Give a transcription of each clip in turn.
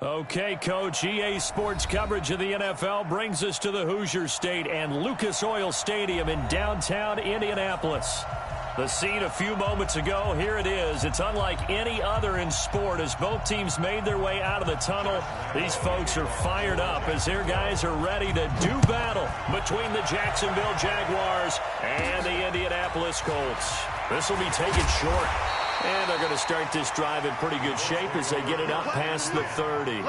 Okay, Coach, EA Sports coverage of the NFL brings us to the Hoosier State and Lucas Oil Stadium in downtown Indianapolis. The scene a few moments ago, here it is. It's unlike any other in sport as both teams made their way out of the tunnel. These folks are fired up as their guys are ready to do battle between the Jacksonville Jaguars and the Indianapolis Colts. This will be taken short. And they're going to start this drive in pretty good shape as they get it up past the 30.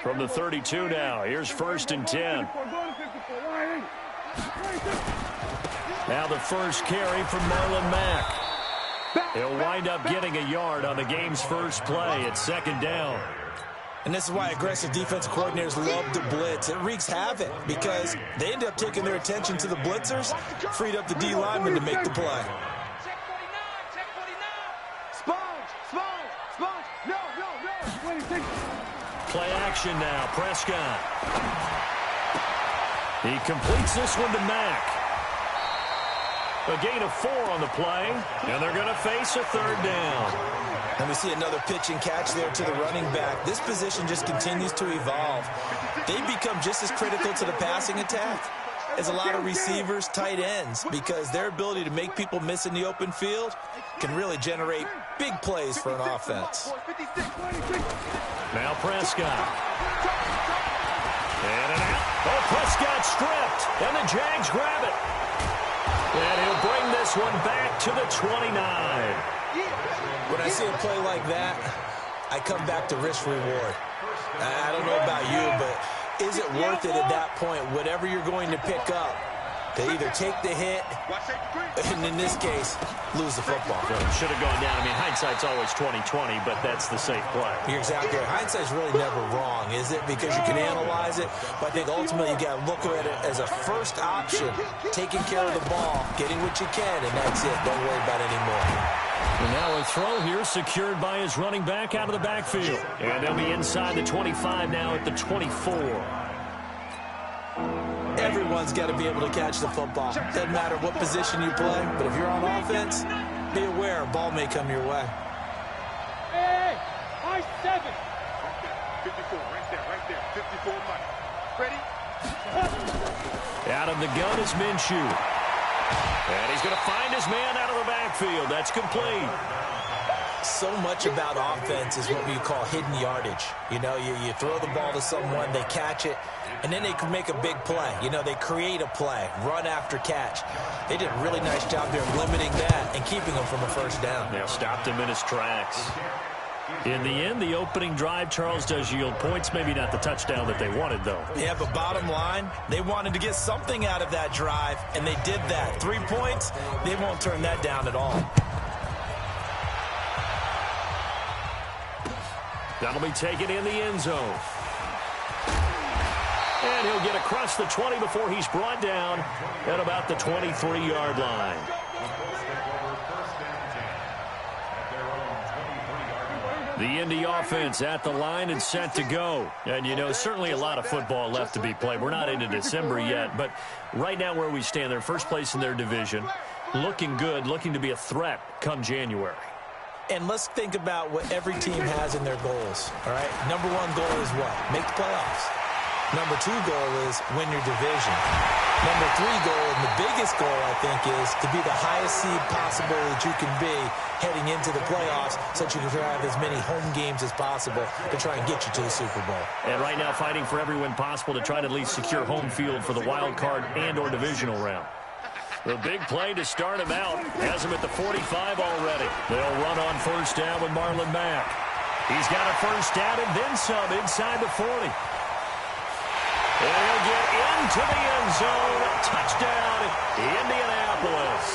From the 32 now, here's 1st and 10. Now the first carry from Marlon Mack. He'll wind up getting a yard on the game's first play at 2nd down. And this is why aggressive defensive coordinators love to blitz. It wreaks havoc because they end up taking their attention to the blitzers, freed up the D lineman to make the play. Play action now, Prescott. He completes this one to Mack. A gain of 4 on the play, and they're going to face a 3rd down. And we see another pitch and catch there to the running back. This position just continues to evolve. They become just as critical to the passing attack as a lot of receivers, tight ends, because their ability to make people miss in the open field can really generate big plays for an offense. Now Prescott. And an out. Oh, Prescott stripped, and the Jags grab it. And he'll bring this one back to the 29. When I see a play like that, I come back to risk-reward. I don't know about you, but is it worth it at that point, whatever you're going to pick up, to either take the hit, and in this case, lose the football? Should have gone down. I mean, hindsight's always 20/20, but that's the safe play. You're exactly right. Hindsight's really never wrong, is it? Because you can analyze it, but I think ultimately you got to look at it as a first option, taking care of the ball, getting what you can, and that's it. Don't worry about it anymore. And now a throw here secured by his running back out of the backfield. And they'll be inside the 25 now at the 24. Everyone's got to be able to catch the football. Doesn't matter what position you play, but if you're on offense, be aware a ball may come your way. Hey, I-7. 54, right there, 54 Mike. Ready? Out of the gun is Minshew. And he's going to find his man out of the backfield. That's complete. So much about offense is what we call hidden yardage. You know, you throw the ball to someone, they catch it, and then they can make a big play. You know, they create a play, run after catch. They did a really nice job there limiting that and keeping him from a first down. Yeah, stopped him in his tracks. In the end, the opening drive, Charles, does yield points. Maybe not the touchdown that they wanted, though. Yeah, but bottom line, they wanted to get something out of that drive, and they did that. 3 points, they won't turn that down at all. That'll be taken in the end zone. And he'll get across the 20 before he's brought down at about the 23-yard line. The Indy offense at the line and set to go. And, you know, certainly a lot of football left to be played. We're not into December yet, but right now where we stand, they're first place in their division, looking good, looking to be a threat come January. And let's think about what every team has in their goals, all right? Number 1 goal is what? Make the playoffs. Number 2 goal is win your division. Number 3 goal, and the biggest goal, I think, is to be the highest seed possible that you can be heading into the playoffs so that you can have as many home games as possible to try and get you to the Super Bowl. And right now fighting for every win possible to try to at least secure home field for the wild card and or divisional round. The big play to start him out has him at the 45 already. They'll run on first down with Marlon Mack. He's got a first down and then some inside the 40. And he'll get into the end zone. Touchdown, Indianapolis.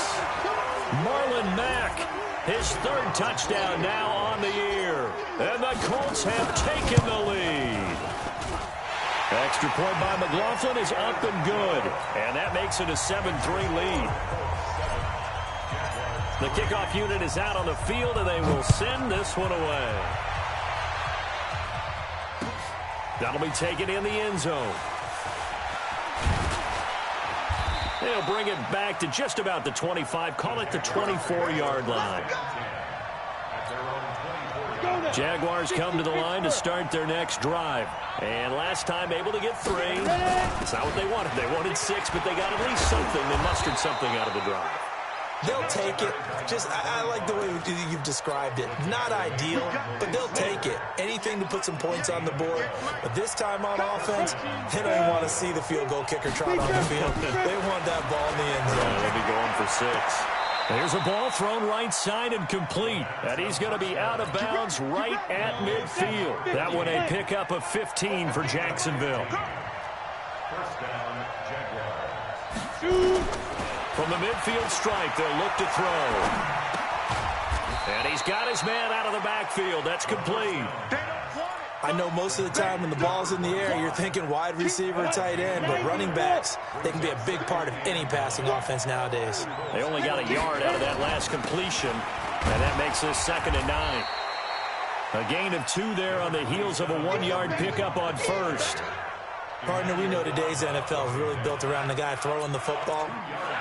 Marlon Mack, his 3rd touchdown now on the year. And the Colts have taken the lead. Extra point by McLaughlin is up and good. And that makes it a 7-3 lead. The kickoff unit is out on the field, and they will send this one away. That'll be taken in the end zone. They'll bring it back to just about the 25. Call it the 24-yard line. Jaguars come to the line to start their next drive. And last time able to get 3. It's not what they wanted. They wanted 6, but they got at least something. They mustered something out of the drive. They'll take it. I like the way you've described it. Not ideal, but they'll take it. Anything to put some points on the board. But this time on offense, they don't even want to see the field goal kicker trot on the field. They want that ball in the end zone. Yeah, they'll be going for 6. Here's a ball thrown right side and complete. And he's going to be out of bounds right at midfield. That one a pickup of 15 for Jacksonville. First down, Jaguars. From the midfield stripe, they'll look to throw. And he's got his man out of the backfield. That's complete. I know most of the time when the ball's in the air, you're thinking wide receiver, tight end, but running backs, they can be a big part of any passing offense nowadays. They only got a yard out of that last completion, and that makes this 2nd and 9. A gain of 2 there on the heels of a 1-yard pickup on first. Partner, we know today's NFL is really built around the guy throwing the football.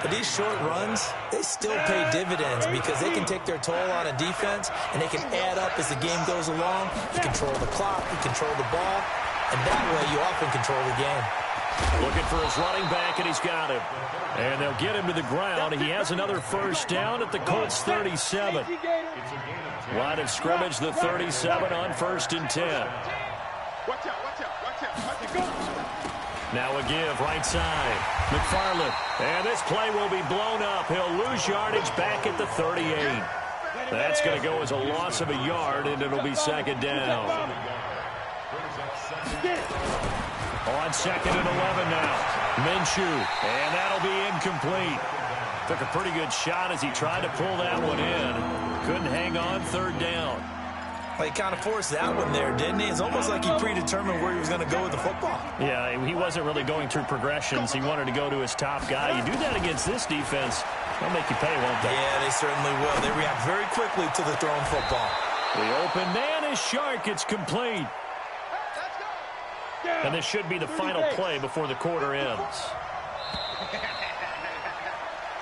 But these short runs, they still pay dividends because they can take their toll on a defense, and they can add up as the game goes along. You control the clock, you control the ball, and that way you often control the game. Looking for his running back, and he's got him. And they'll get him to the ground. He has another first down at the Colts 37. Line of scrimmage, the 37 on 1st and 10. Watch out, watch out, watch out. Watch it go. Now a give, right side. McFarland. And this play will be blown up. He'll lose yardage back at the 38. That's going to go as a loss of a yard, and it'll be 2nd down. On 2nd and 11 now. Minshew. And that'll be incomplete. Took a pretty good shot as he tried to pull that one in. Couldn't hang on, 3rd down. Well, he kind of forced that one there, didn't he? It's almost like he predetermined where he was going to go with the football. Yeah, he wasn't really going through progressions. He wanted to go to his top guy. You do that against this defense, they'll make you pay, won't they? Yeah, they certainly will. They react very quickly to the thrown football. The open man is Shark. It's complete. And this should be the final play before the quarter ends.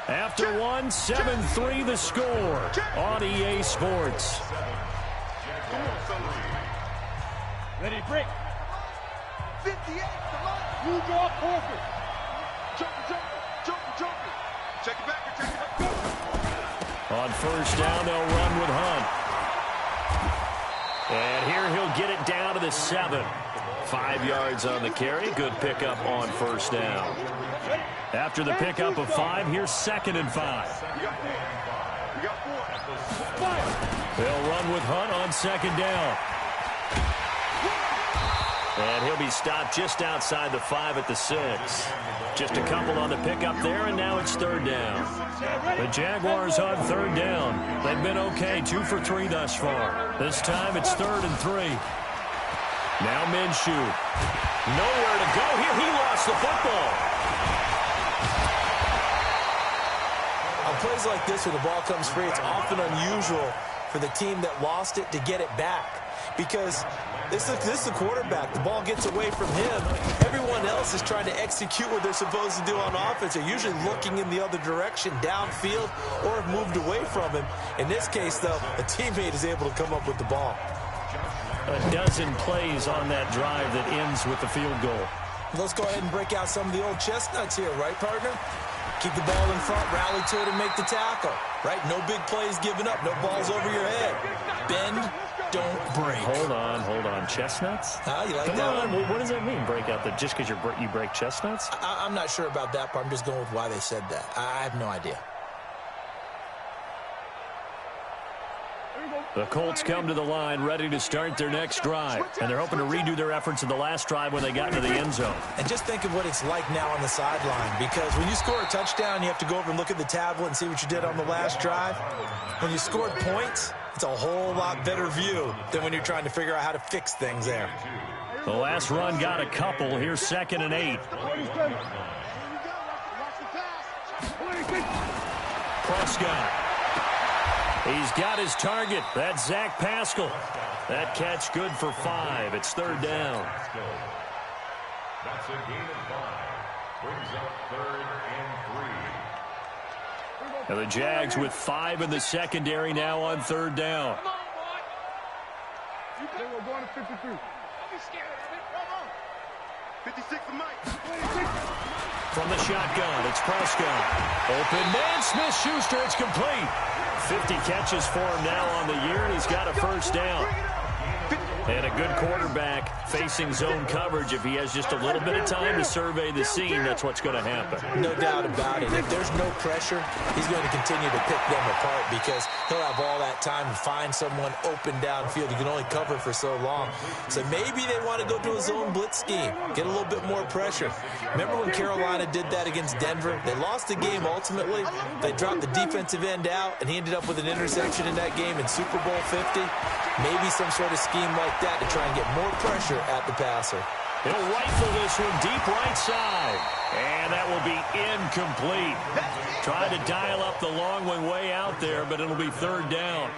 After one, 7-3 the score on EA Sports. Ready, break. 58, come on. New draw, Corker. Joker. Check it back, check it back. On 1st down, they'll run with Hunt. And here he'll get it down to the 7. 5 yards on the carry. Good pickup on 1st down. After the pickup of 5, here's 2nd and 5. We got 4. They'll run with Hunt on 2nd down. And he'll be stopped just outside the 5 at the 6. Just a couple on the pickup there, and now it's 3rd down. The Jaguars on 3rd down. They've been okay, 2 for 3 thus far. This time it's 3rd and 3. Now Minshew. Nowhere to go here. He lost the football. On plays like this where the ball comes free, it's often unusual for the team that lost it to get it back. Because this is the quarterback. The ball gets away from him. Everyone else is trying to execute what they're supposed to do on offense. They're usually looking in the other direction, downfield, or have moved away from him. In this case, though, a teammate is able to come up with the ball. A dozen plays on that drive that ends with the field goal. Let's go ahead and break out some of the old chestnuts here, right, partner? Keep the ball in front, rally to it, and make the tackle, right? No big plays given up, no balls over your head. Bend, don't break. Hold on. Chestnuts? You like Come that on. one? What does that mean, break out? Just because you break chestnuts? I'm not sure about that part. I'm just going with why they said that. I have no idea. The Colts come to the line ready to start their next drive. And they're hoping to redo their efforts in the last drive when they got into the end zone. And just think of what it's like now on the sideline. Because when you score a touchdown, you have to go over and look at the tablet and see what you did on the last drive. When you scored points, it's a whole lot better view than when you're trying to figure out how to fix things there. The last run got a couple. Here's 2nd and 8. Prescott. He's got his target. That's Zach Pascal. That catch good for 5. It's third down. That's a gain of 5. Brings up 3rd and 3. And the Jags with 5 in the secondary now on third down. They were going to 53. Don't be scared of it. Come on. 56 to Mike. From the shotgun, it's Prescott. Open man, Smith-Schuster, it's complete. 50 catches for him now on the year, and he's got a first down. And a good quarterback facing zone coverage. If he has just a little bit of time to survey the scene, that's what's going to happen. No doubt about it. If there's no pressure, he's going to continue to pick them apart because he'll have all that time to find someone open downfield. He can only cover for so long. So maybe they want to go to a zone blitz scheme, get a little bit more pressure. Remember when Carolina did that against Denver? They lost the game ultimately. They dropped the defensive end out, and he ended up with an interception in that game in Super Bowl 50. Maybe some sort of scheme like that to try and get more pressure at the passer. He'll rifle this one deep right side. And that will be incomplete. Tried to dial up the long one way out there, but it'll be third down.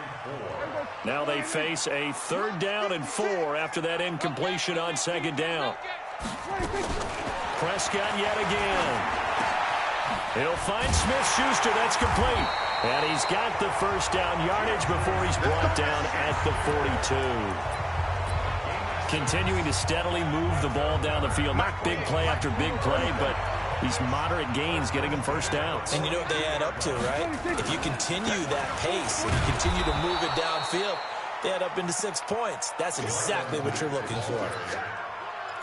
Now they face a 3rd down and 4 after that incompletion on 2nd down. Prescott yet again. He'll find Smith-Schuster. That's complete. And he's got the first down yardage before he's brought down at the 42. Continuing to steadily move the ball down the field. Not big play after big play, but these moderate gains getting him first downs. And you know what they add up to, right? If you continue that pace and you continue to move it downfield, they add up into 6 points. That's exactly what you're looking for.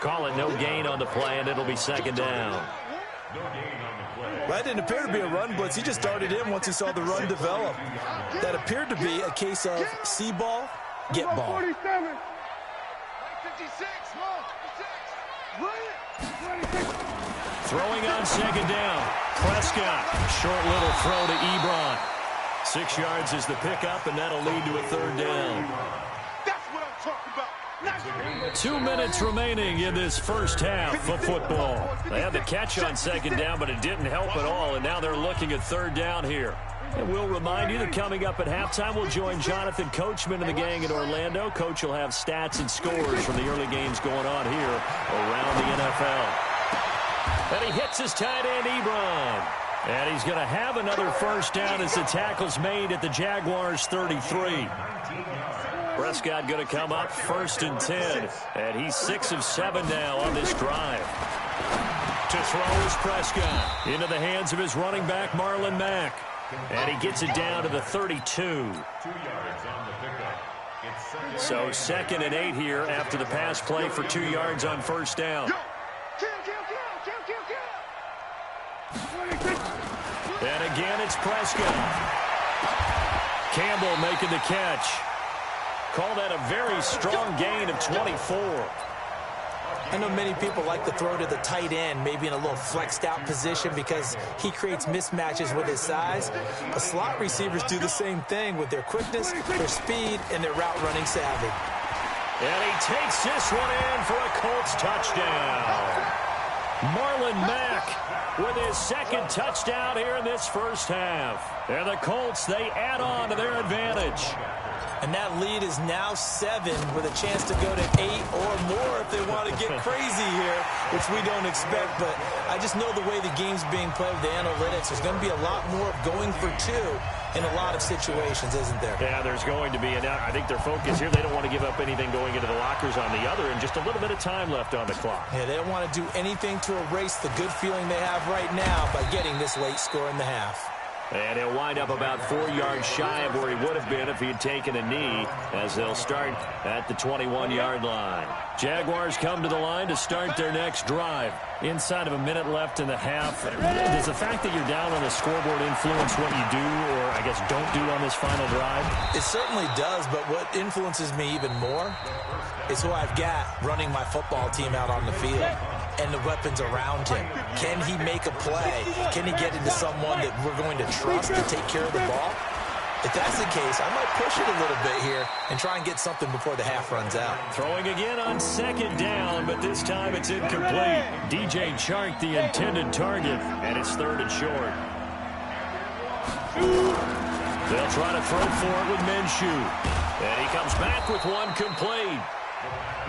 Call it no gain on the play, and it'll be 2nd down. Well, that didn't appear to be a run blitz. He just darted in once he saw the run develop. That appeared to be a case of see ball, get ball. 56. 56. Throwing on 2nd down. Prescott. Short little throw to Ebron. 6 yards is the pickup, and that'll lead to a 3rd down. That's what I'm talking about. 2 minutes remaining in this first half of football. They had the catch on 2nd down, but it didn't help at all, and now they're looking at 3rd down here. And we'll remind you that coming up at halftime, we'll join Jonathan Coachman and the gang in Orlando. Coach will have stats and scores from the early games going on here around the NFL. And he hits his tight end, Ebron. And he's going to have another first down as the tackle's made at the Jaguars' 33. Prescott going to come up 1st and 10. And he's 6 of 7 now on this drive. To throw is Prescott. Into the hands of his running back, Marlon Mack. And he gets it down to the 32. 2 yards on the pickup. So 2nd and 8 here after the pass play for 2 yards on first down. And again, it's Prescott. Campbell making the catch. Call that a very strong gain of 24. I know many people like to throw to the tight end, maybe in a little flexed out position because he creates mismatches with his size. But slot receivers do the same thing with their quickness, their speed, and their route running savvy. And he takes this one in for a Colts touchdown. Marlon Mack with his 2nd touchdown here in this first half. And the Colts, they add on to their advantage. And that lead is now 7 with a chance to go to 8 or more if they want to get crazy here, which we don't expect. But I just know the way the game's being played with the analytics, there's going to be a lot more of going for 2 in a lot of situations, isn't there? Yeah, there's going to be. And I think their focus here, they don't want to give up anything going into the lockers on the other, and just a little bit of time left on the clock. Yeah, they don't want to do anything to erase the good feeling they have right now by getting this late score in the half. And he'll wind up about 4 yards shy of where he would have been if he had taken a knee, as they'll start at the 21-yard line. Jaguars come to the line to start their next drive. Inside of a minute left in the half. Does the fact that you're down on the scoreboard influence what you do, or I guess don't do on this final drive? It certainly does, but what influences me even more is who I've got running my football team out on the field and the weapons around him. Can he make a play? Can he get into someone that we're going to trust to take care of the ball? If that's the case, I might push it a little bit here and try and get something before the half runs out. Throwing again on 2nd down, but this time it's incomplete. DJ Chark, the intended target, and it's 3rd and short. They'll try to throw for it with Minshew. And he comes back with one complete.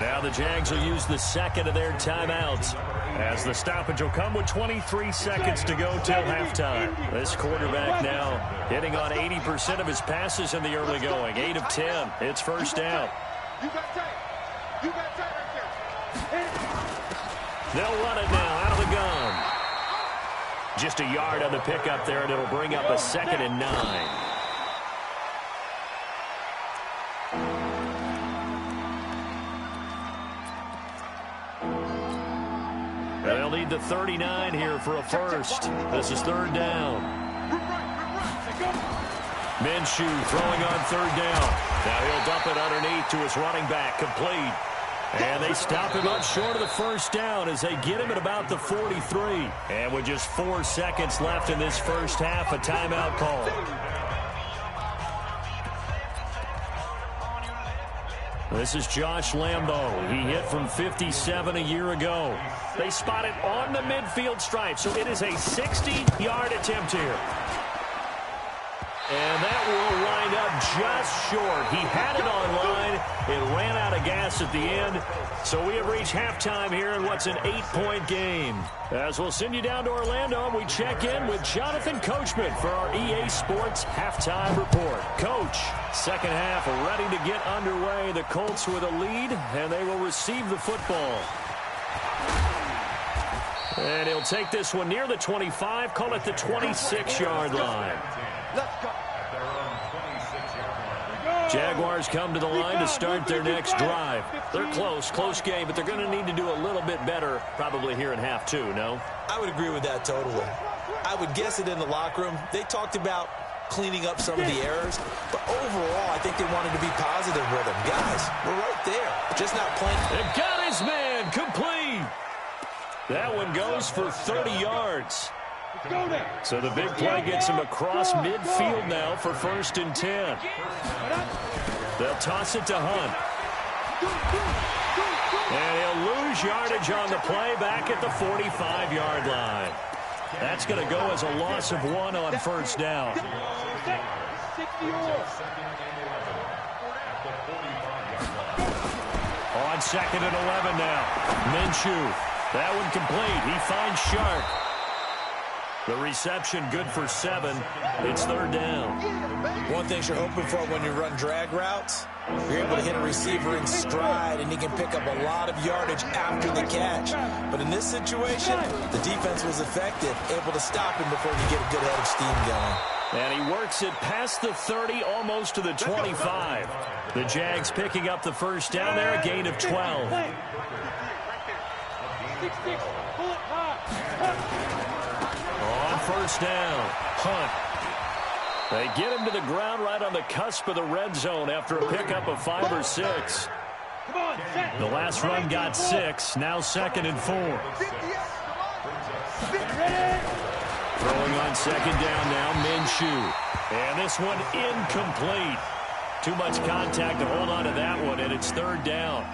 Now the Jags will use the second of their timeouts, as the stoppage will come with 23 seconds to go till halftime. This quarterback now hitting on 80% of his passes in the early going. 8 of 10. It's first down. They'll run it now out of the gun. Just a yard on the pickup there, and it'll bring up a 2nd and 9. They'll need the 39 here for a first. This is 3rd down. Minshew throwing on 3rd down. Now he'll dump it underneath to his running back, complete. And they stop him up short of the first down as they get him at about the 43. And with just 4 seconds left in this first half, a timeout call. This is Josh Lambo. He hit from 57 a year ago. They spot it on the midfield stripe, so it is a 60-yard attempt here. And that will wind up just short. He had it on line. It ran out of gas at the end. So we have reached halftime here in what's an 8-point game. As we'll send you down to Orlando, and we check in with Jonathan Coachman for our EA Sports Halftime Report. Coach, second half ready to get underway. The Colts with a lead, and they will receive the football. And he'll take this one near the 25, call it the 26-yard line. Let's go. Jaguars come to the line to start their next drive. They're close game, but they're going to need to do a little bit better probably here in half 2, no? I would agree with that totally. I would guess it in the locker room. They talked about cleaning up some of the errors, but overall, I think they wanted to be positive with them. Guys, we're right there, just not playing. They've got his man, complete. That one goes for 30 yards. So the big play gets him across midfield now for 1st and 10. They'll toss it to Hunt. And he'll lose yardage on the play back at the 45-yard line. That's going to go as a loss of 1 on 1st down. On 2nd and 11 now. Minshew. That one complete. He finds Sharp. The reception good for 7. It's 3rd down. One thing you're hoping for when you run drag routes, you're able to hit a receiver in stride, and he can pick up a lot of yardage after the catch. But in this situation, the defense was effective, able to stop him before he get a good head of steam going. And he works it past the 30, almost to the 25. The Jags picking up the first down there, a gain of 12. On 1st down, Hunt. They get him to the ground right on the cusp of the red zone after a pickup of 5 or 6. The last run got 6, now 2nd and 4. Throwing on 2nd down now, Minshew. And this one incomplete. Too much contact to hold on to that one, and it's 3rd down.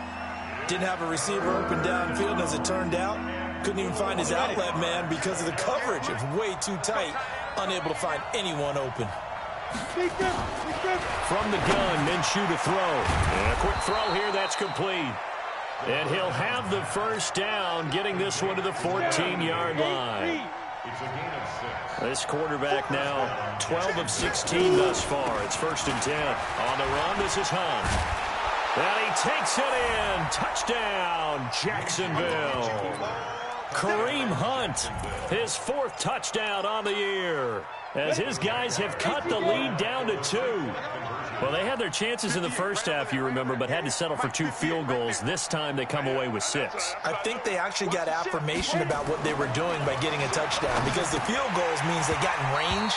Didn't have a receiver open downfield, as it turned out. Couldn't even find his outlet man because of the coverage. It's way too tight. Unable to find anyone open. From the gun, Minshew to throw. And a quick throw here, that's complete. And he'll have the first down, getting this one to the 14-yard line. This quarterback now 12 of 16 thus far. It's 1st and 10. On the run, this is Hunt. And he takes it in. Touchdown, Jacksonville. Kareem Hunt, his 4th touchdown on the year, as his guys have cut the lead down to 2. Well, they had their chances in the first half, you remember, but had to settle for 2 field goals. This time they come away with 6. I think they actually got affirmation about what they were doing by getting a touchdown, because the field goals means they got in range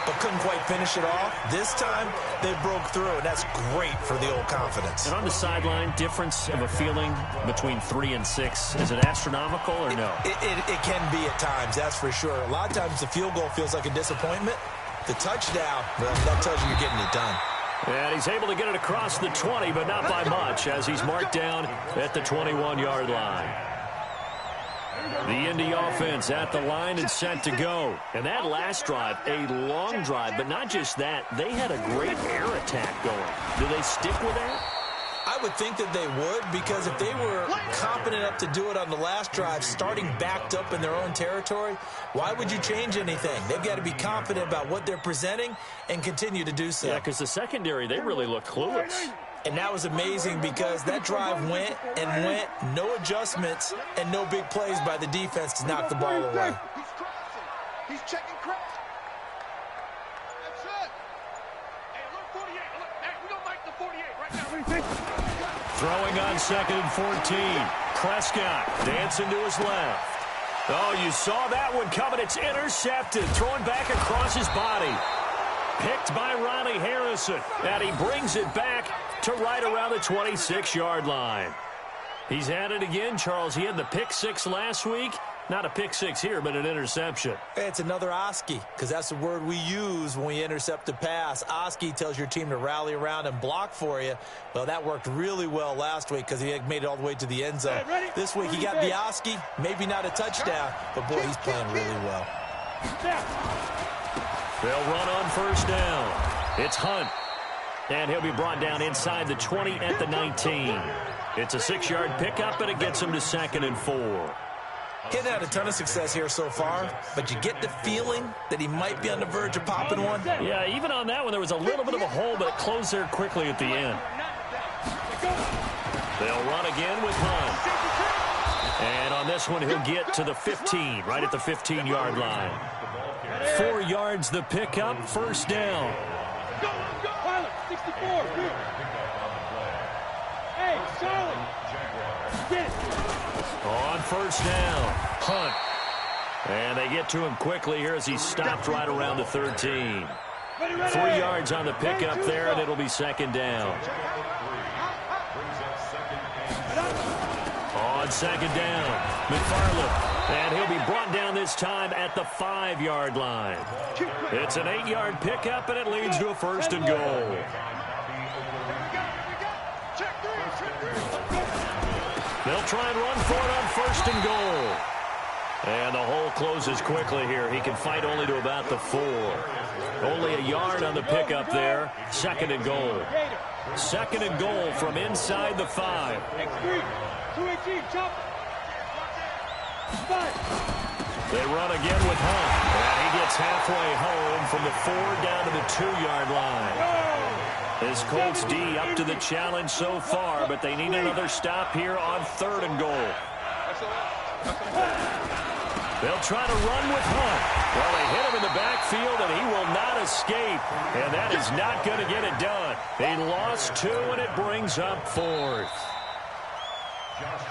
but couldn't quite finish it off. This time, they broke through, and that's great for the old confidence. And on the sideline, difference of a feeling between 3 and 6, is it astronomical or no? It can be at times, that's for sure. A lot of times the field goal feels like a disappointment. The touchdown, well, that tells you you're getting it done. And he's able to get it across the 20, but not by much, as he's marked down at the 21-yard line. The Indy offense at the line and set to go. And that last drive, a long drive, but not just that. They had a great air attack going. Do they stick with that? I would think that they would, because if they were competent enough to do it on the last drive, starting backed up in their own territory, why would you change anything? They've got to be confident about what they're presenting and continue to do so. Yeah, because the secondary, they really look clueless. And that was amazing because that drive went and went, no adjustments, and no big plays by the defense to knock the ball away. He's crossing. He's checking cross. That's it. Hey, look, 48. Look, hey, we don't like the 48 right now. What do you think? Throwing on 2nd and 14. Prescott dancing to his left. Oh, you saw that one coming. It's intercepted. Throwing back across his body. Picked by Ronnie Harrison. And he brings it back to right around the 26-yard line. He's at it again, Charles. He had the pick six last week. Not a pick six here, but an interception. It's another Oski, because that's the word we use when we intercept a pass. Oski tells your team to rally around and block for you. Well, that worked really well last week because he had made it all the way to the end zone. This week he got the Oski, maybe not a touchdown, but boy, he's playing really well. They'll run on 1st down. It's Hunt. And he'll be brought down inside the 20 at the 19. It's a 6-yard pickup, and it gets him to 2nd and 4. He hasn't had a ton of success here so far, but you get the feeling that he might be on the verge of popping one. Yeah, even on that one, there was a little bit of a hole, but it closed there quickly at the end. They'll run again with Hunt. And on this one, he'll get to the 15, right at the 15-yard line. 4 yards the pickup, 1st down. Go, Pilot, 64, good. Hey, Charlie. Get it. On 1st down, Hunt. And they get to him quickly here as he's stopped right around the 13. 3 yards on the pickup there, and it'll be 2nd down. On 2nd down, McFarland. And he'll be brought down this time at the 5-yard line. It's an 8-yard pickup, and it leads to a 1st and goal. They'll try and run for it on 1st and goal. And the hole closes quickly here. He can fight only to about the 4. Only a yard on the pickup there. 2nd and goal. 2nd and goal from inside the 5. They run again with Hunt. And he gets halfway home from the 4 down to the 2-yard line. This Colts D up to the challenge so far, but they need another stop here on 3rd and goal. They'll try to run with Hunt. Well, they hit him in the backfield, and he will not escape. And that is not going to get it done. They lost 2, and it brings up 4th.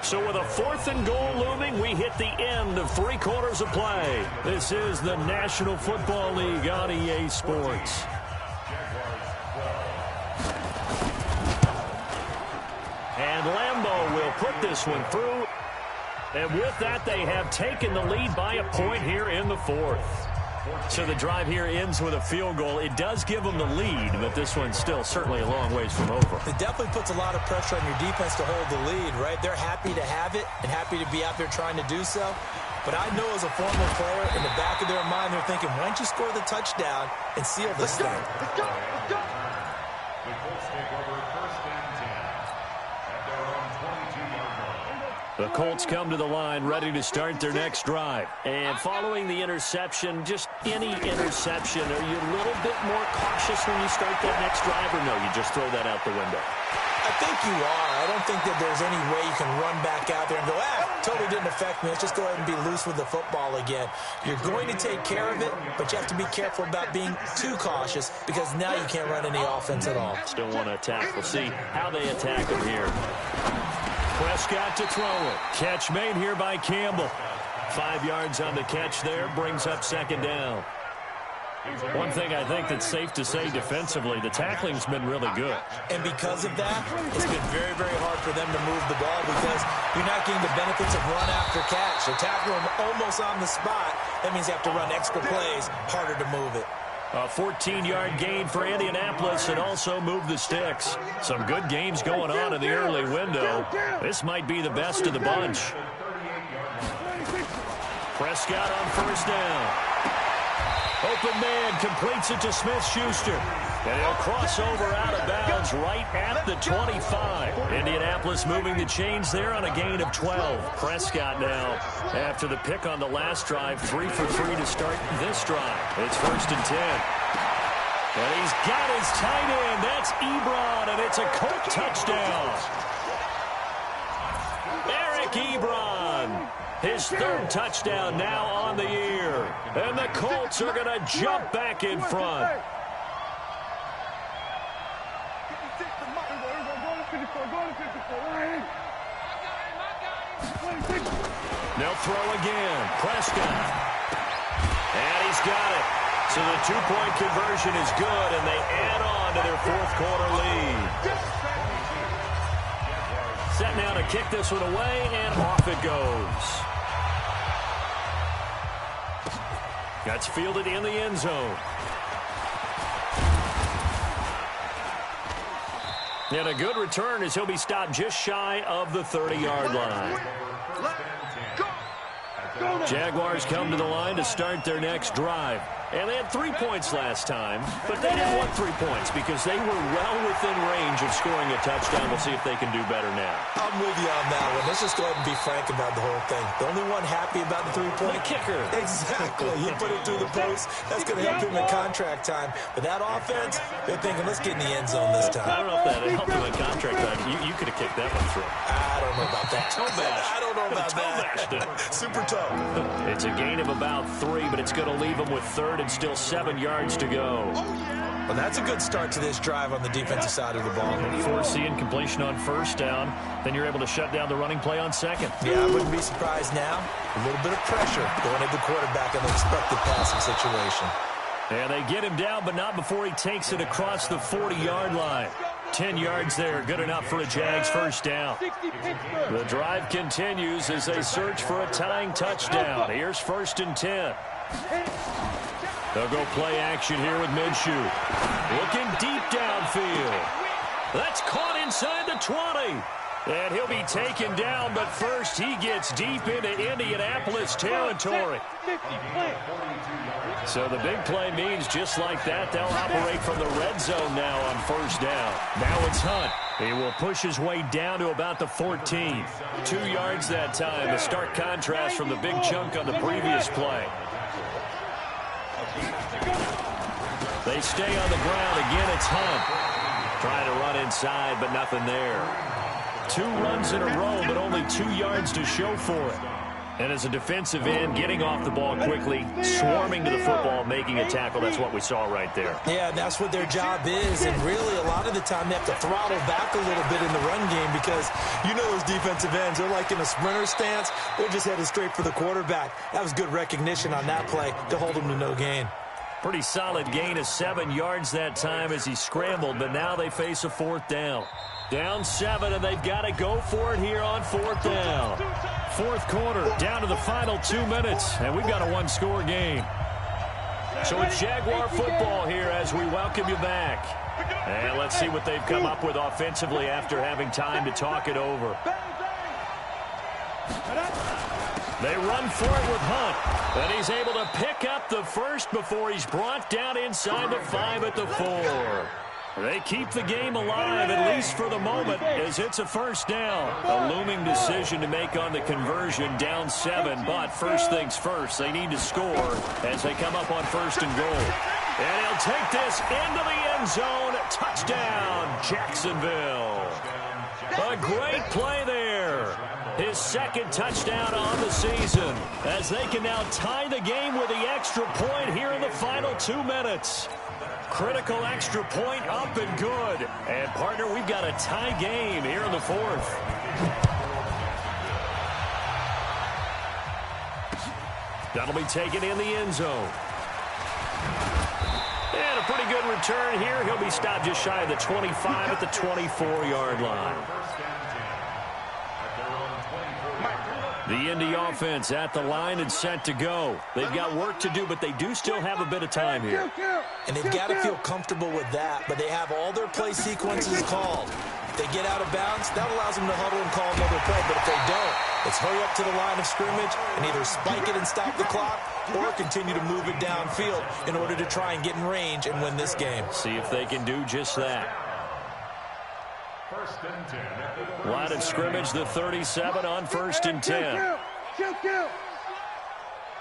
So with a 4th and goal looming, we hit the end of 3 quarters of play. This is the National Football League on EA Sports. And Lambeau will put this one through. And with that, they have taken the lead by a point here in the 4th. So the drive here ends with a field goal. It does give them the lead, but this one's still certainly a long ways from over. It definitely puts a lot of pressure on your defense to hold the lead, right? They're happy to have it and happy to be out there trying to do so. But I know as a former player, in the back of their mind, they're thinking, why don't you score the touchdown and seal this thing? Let's go. The Colts take over 1st and 10 at their own 22-yard line. The Colts come to the line ready to start their next drive. And following the interception, just any interception, are you a little bit more cautious when you start that next drive, or no, you just throw that out the window? I think you are. I don't think that there's any way you can run back out there and go, totally didn't affect me. Let's just go ahead and be loose with the football again. You're going to take care of it, but you have to be careful about being too cautious because now you can't run any offense at all. Still want to attack. We'll see how they attack him here. Prescott to throw it. Catch made here by Campbell. 5 yards on the catch there. Brings up 2nd down. One thing I think that's safe to say defensively, the tackling's been really good. And because of that, it's been very, very hard for them to move the ball because you're not getting the benefits of run after catch. They're tackling them almost on the spot. That means you have to run extra plays, harder to move it. A 14-yard gain for Indianapolis and also move the sticks. Some good games going on in the early window. This might be the best of the bunch. Prescott on first down. Open man completes it to Smith-Schuster. And he'll cross over out of bounds right at the 25. Indianapolis moving the chains there on a gain of 12. Prescott now, after the pick on the last drive, 3 for 3 to start this drive. It's first and 10. And he's got his tight end. That's Ebron, and it's a Colt touchdown. Eric Ebron, his third touchdown now on the year. And the Colts are going to jump back in front. They'll throw again. Prescott. And he's got it. So the two-point conversion is good, and they add on to their fourth quarter lead. Set now to kick this one away, and off it goes. That's fielded in the end zone. And a good return as he'll be stopped just shy of the 30-yard line. Jaguars come to the line to start their next drive. And they had 3 points last time, but they didn't want 3 points because they were well within range of scoring a touchdown. We'll see if they can do better now. I'm with you on that one. Let's just go ahead and be frank about the whole thing. The only one happy about the 3-point kicker. Exactly. He put it through the post. That's going to help him in contract time. But that offense, they're thinking, let's get in the end zone this time. I don't know if that helped him in contract time. You could have kicked that one through. I don't know about that. Toe bash. I don't know about that. Super toe. It's a gain of about 3, but it's going to leave him with third and still 7 yards to go. Well, that's a good start to this drive on the defensive side of the ball. Force the incompletion on first down. Then you're able to shut down the running play on second. Yeah, I wouldn't be surprised now. A little bit of pressure going at the quarterback in an expected passing situation. And they get him down, but not before he takes it across the 40-yard line. 10 yards there, good enough for a Jags first down. The drive continues as they search for a tying touchdown. Here's first and 10. They'll go play action here with Minshew. Looking deep downfield. That's caught inside the 20. And he'll be taken down, but first he gets deep into Indianapolis territory. So the big play means just like that, they'll operate from the red zone now on first down. Now it's Hunt. He will push his way down to about the 14. 2 yards that time, a stark contrast from the big chunk on the previous play. They stay on the ground. Again, it's Hunt. Trying to run inside, but nothing there. 2 runs in a row, but only 2 yards to show for it. And as a defensive end, getting off the ball quickly, swarming to the football, making a tackle, that's what we saw right there. Yeah, that's what their job is. And really, a lot of the time, they have to throttle back a little bit in the run game because you know those defensive ends, they're like in a sprinter stance. They're just headed straight for the quarterback. That was good recognition on that play to hold him to no gain. Pretty solid gain of 7 yards that time as he scrambled, but now they face a fourth down. Down 7, and they've got to go for it here on fourth down. Fourth quarter, down to the final 2 minutes, and we've got a one-score game. So it's Jaguar football here as we welcome you back. And let's see what they've come up with offensively after having time to talk it over. They run for it with Hunt, and he's able to pick up the first before he's brought down inside the 5 at the 4. They keep the game alive, at least for the moment, as it's a first down. A looming decision to make on the conversion, down 7, but first things first, they need to score as they come up on first and goal. And he'll take this into the end zone. Touchdown, Jacksonville. A great play there. His second touchdown on the season, as they can now tie the game with the extra point here in the final 2 minutes. Critical extra point up and good. And, partner, we've got a tie game here in the fourth. That'll be taken in the end zone. And a pretty good return here. He'll be stopped just shy of the 25 at the 24-yard line. The Indy offense at the line and set to go. They've got work to do, but they do still have a bit of time here. And they've got to feel comfortable with that, but they have all their play sequences called. If they get out of bounds, that allows them to huddle and call another play. But if they don't, it's hurry up to the line of scrimmage and either spike it and stop the clock or continue to move it downfield in order to try and get in range and win this game. See if they can do just that. First and 10. Line of scrimmage, the 37 on first and 10.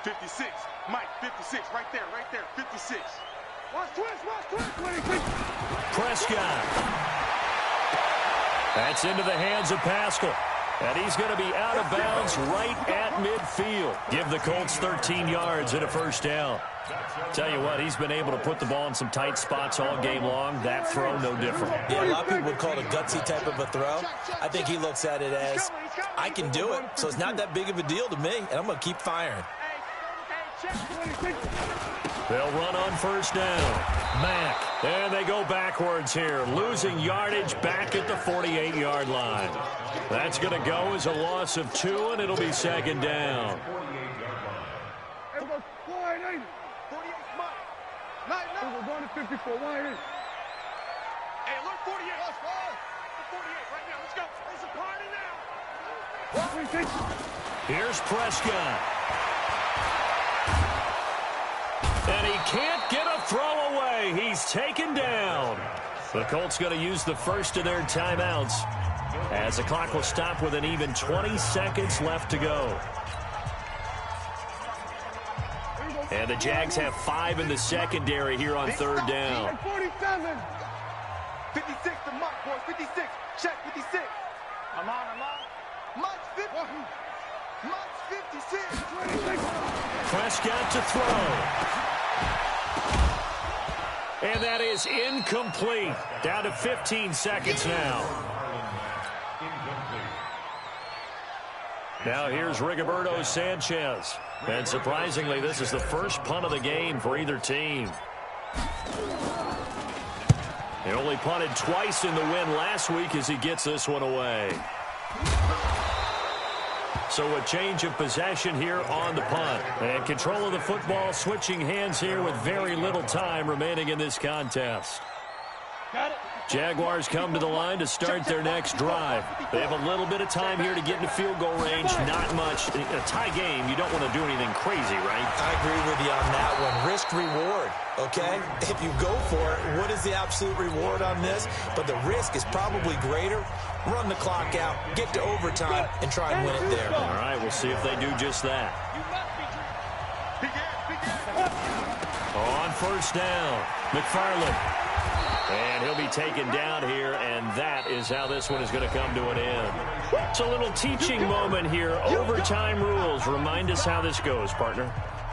56. Mike, 56. Right there, 56. Watch twist. Prescott. That's into the hands of Pascal. And he's going to be out of bounds right at midfield. Give the Colts 13 yards and a first down. Tell you what, he's been able to put the ball in some tight spots all game long. That throw, no different. Yeah, a lot of people would call it a gutsy type of a throw. I think he looks at it as, I can do it, so it's not that big of a deal to me, and I'm going to keep firing. They'll run on first down. Mack. And they go backwards here, losing yardage back at the 48-yard line. That's going to go as a loss of 2, and it'll be second down. We're going to 54. Hey, look, 48. 48 right now. Let's go. It's a party now. Here's Prescott. And he can't get a throw away. He's taken down. The Colts going to use the first of their timeouts as the clock will stop with an even 20 seconds left to go. And the Jags have 5 in the secondary here on third down. 47. 56 to Mike, boys. 56. Check 56. I'm on. Mike's 50. Mike's 56. Prescott to throw. And that is incomplete. Down to 15 seconds now. Now here's Rigoberto Sanchez. And surprisingly, this is the first punt of the game for either team. He only punted twice in the win last week as he gets this one away. So a change of possession here on the punt. And control of the football switching hands here with very little time remaining in this contest. Got it. Jaguars come to the line to start their next drive. They have a little bit of time here to get into field goal range. Not much. In a tie game, you don't want to do anything crazy, right? I agree with you on that one. Risk-reward, okay? If you go for it, what is the absolute reward on this? But the risk is probably greater. Run the clock out, get to overtime, and try and win it there. All right, we'll see if they do just that. On first down, McFarland. And he'll be taken down here, and that is how this one is going to come to an end. It's a little teaching moment here. Overtime rules. Remind us how this goes, partner.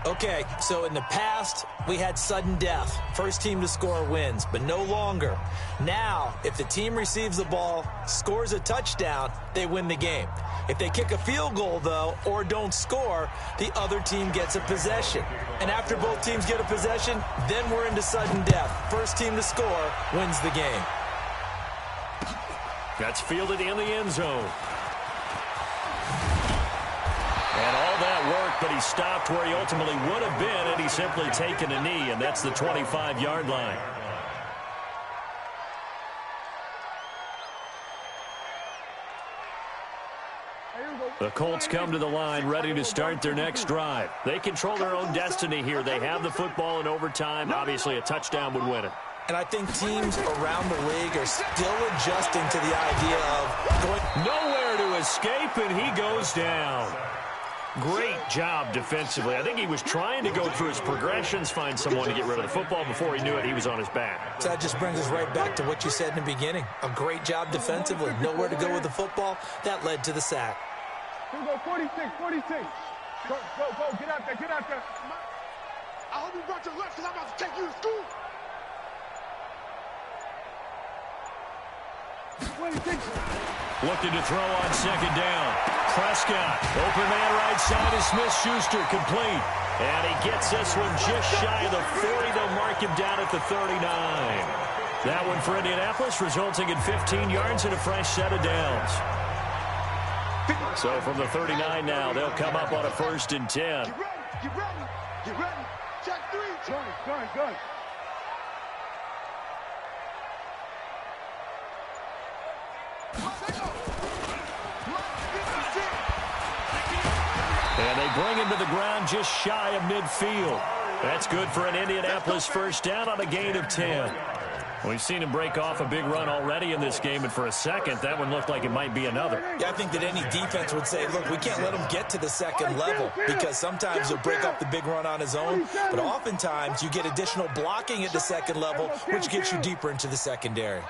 Okay, so in the past, we had sudden death. First team to score wins, but no longer. Now, if the team receives the ball, scores a touchdown, they win the game. If they kick a field goal, though, or don't score, the other team gets a possession. And after both teams get a possession, then we're into sudden death. First team to score wins the game. That's fielded in the end zone. And all that work, but he stopped where he ultimately would have been, and he's simply taken a knee, and that's the 25-yard line. The Colts come to the line ready to start their next drive. They control their own destiny here. They have the football in overtime. Obviously, a touchdown would win it. And I think teams around the league are still adjusting to the idea of going nowhere to escape, and he goes down. Great job defensively. I think he was trying to go through his progressions, find someone to get rid of the football. Before he knew it, he was on his back. So that just brings us right back to what you said in the beginning. A great job defensively. Nowhere to go with the football. That led to the sack. Here we go, 46. Go, get out there. I hope you brought your lunch because I'm about to take you to school. 26. Looking to throw on second down. Prescott, open man right side is Smith-Schuster, complete. And he gets this one just shy of the 40. They'll mark him down at the 39. That one for Indianapolis, resulting in 15 yards and a fresh set of downs. So from the 39 now, they'll come up on a 1st and 10. Get ready. Check 3. Good. And they bring him to the ground just shy of midfield. That's good for an Indianapolis first down on a gain of 10. We've seen him break off a big run already in this game, and for a second, that one looked like it might be another. Yeah, I think that any defense would say, look, we can't let him get to the second level, because sometimes he'll break off the big run on his own, but oftentimes you get additional blocking at the second level, which gets you deeper into the secondary.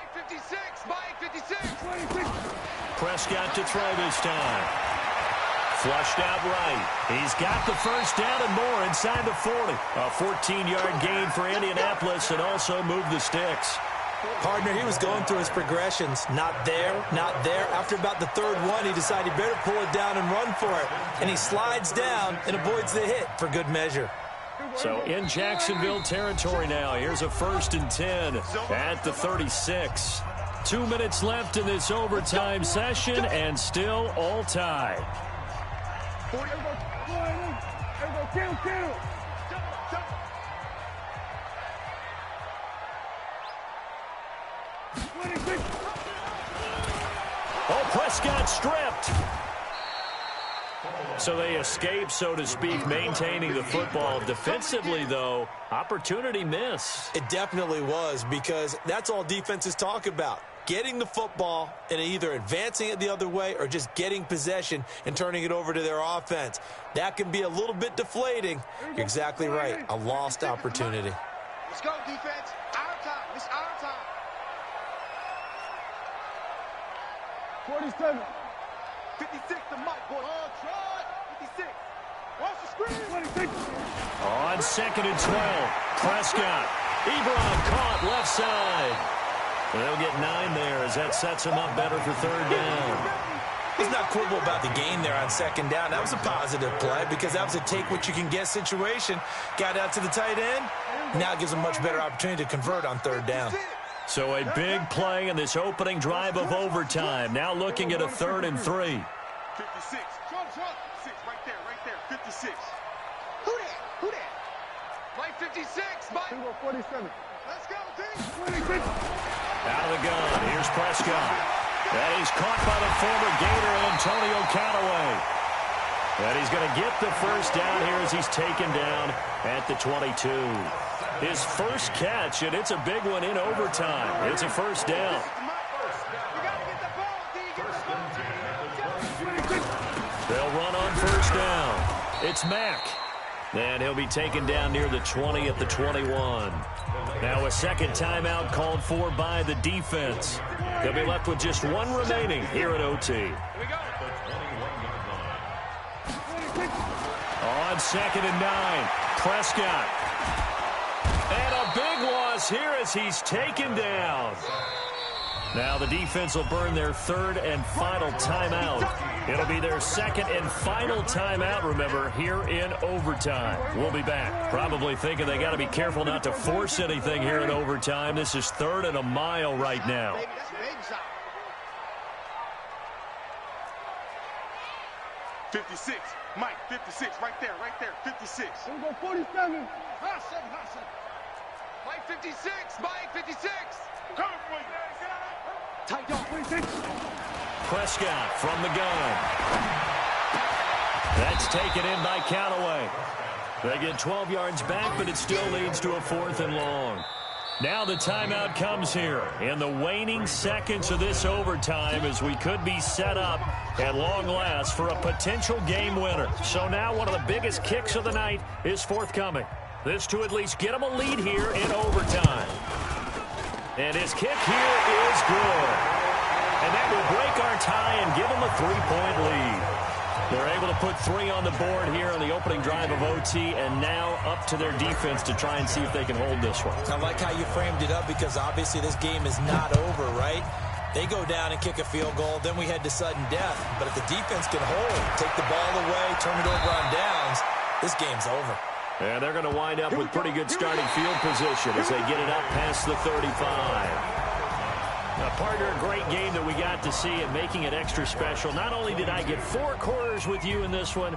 Prescott to throw this time. Flushed out right. He's got the first down and more inside the 40. A 14-yard gain for Indianapolis and also moved the sticks. Partner, he was going through his progressions. Not there, not there. After about the third one, he decided he better pull it down and run for it. And he slides down and avoids the hit for good measure. So in Jacksonville territory now. Here's a 1st and 10 at the 36. 2 minutes left in this overtime session and still all tied. Oh, Prescott stripped. So they escape, so to speak, maintaining the football. Defensively, though, opportunity miss. It definitely was, because that's all defenses talk about. Getting the football and either advancing it the other way or just getting possession and turning it over to their offense. That can be a little bit deflating. You're exactly right. A lost opportunity. Let's go, defense. Our time. It's our time. 47. 56 to Mike. Boy. Try. 56. Watch the screen. 26. On 2nd and 12. Prescott. Ebron caught left side. They'll get 9 there as that sets him up better for 3rd down. He's not quibble about the gain there on 2nd down. That was a positive play because that was a take-what-you-can-get situation. Got out to the tight end. Now it gives him a much better opportunity to convert on 3rd down. So a big play in this opening drive of overtime. Now looking at a 3rd and 3. 56. Short. 6 right there. 56. Who that? Mike 56. Mike. 47. Let's go, team. 26. Out of the gun. Here's Prescott. And he's caught by the former Gator, Antonio Callaway. And he's going to get the first down here as he's taken down at the 22. His first catch, and it's a big one in overtime. It's a first down. They'll run on first down. It's Mack. And he'll be taken down near the 20 at the 21. Now a second timeout called for by the defense. They'll be left with just one remaining here at OT. On 2nd and 9, Prescott. And a big loss here as he's taken down. Now the defense will burn their 3rd and final timeout. It'll be their 2nd and final timeout, remember, here in overtime. We'll be back. Probably thinking they got to be careful not to force anything here in overtime. This is 3rd and a mile right now. 56. Mike, 56. Right there. 56. We're going to go 47. Hot 7. Mike, 56. Mike, 56. Coming for you. Tight dog. 26. Prescott from the gun. That's taken in by Callaway. They get 12 yards back, but it still leads to a 4th and long. Now the timeout comes here in the waning seconds of this overtime as we could be set up at long last for a potential game winner. So now one of the biggest kicks of the night is forthcoming. This to at least get them a lead here in overtime. And his kick here is good. And that will break our tie and give them a 3-point lead. They're able to put 3 on the board here on the opening drive of OT, and now up to their defense to try and see if they can hold this one. I like how you framed it up because obviously this game is not over, right? They go down and kick a field goal, then we head to sudden death. But if the defense can hold, take the ball away, turn it over on downs, this game's over. And they're going to wind up with pretty good starting field position as they get it up past the 35. Now, partner, a great game that we got to see and making it extra special. Not only did I get 4 quarters with you in this one,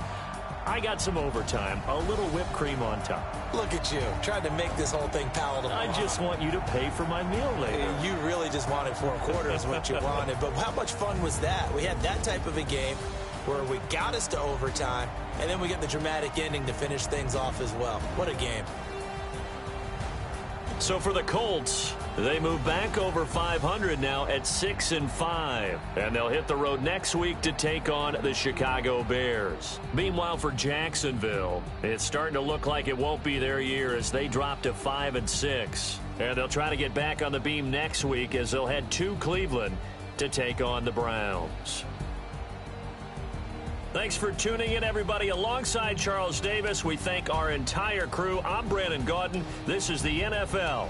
I got some overtime, a little whipped cream on top. Look at you, trying to make this whole thing palatable. I just want you to pay for my meal later. You really just wanted 4 quarters what you wanted. But how much fun was that? We had that type of a game where we got us to overtime, and then we get the dramatic ending to finish things off as well. What a game. So for the Colts, they move back over 500 now at 6-5. And they'll hit the road next week to take on the Chicago Bears. Meanwhile, for Jacksonville, it's starting to look like it won't be their year as they drop to 5-6. And they'll try to get back on the beam next week as they'll head to Cleveland to take on the Browns. Thanks for tuning in, everybody. Alongside Charles Davis, we thank our entire crew. I'm Brandon Gaudin. This is the NFL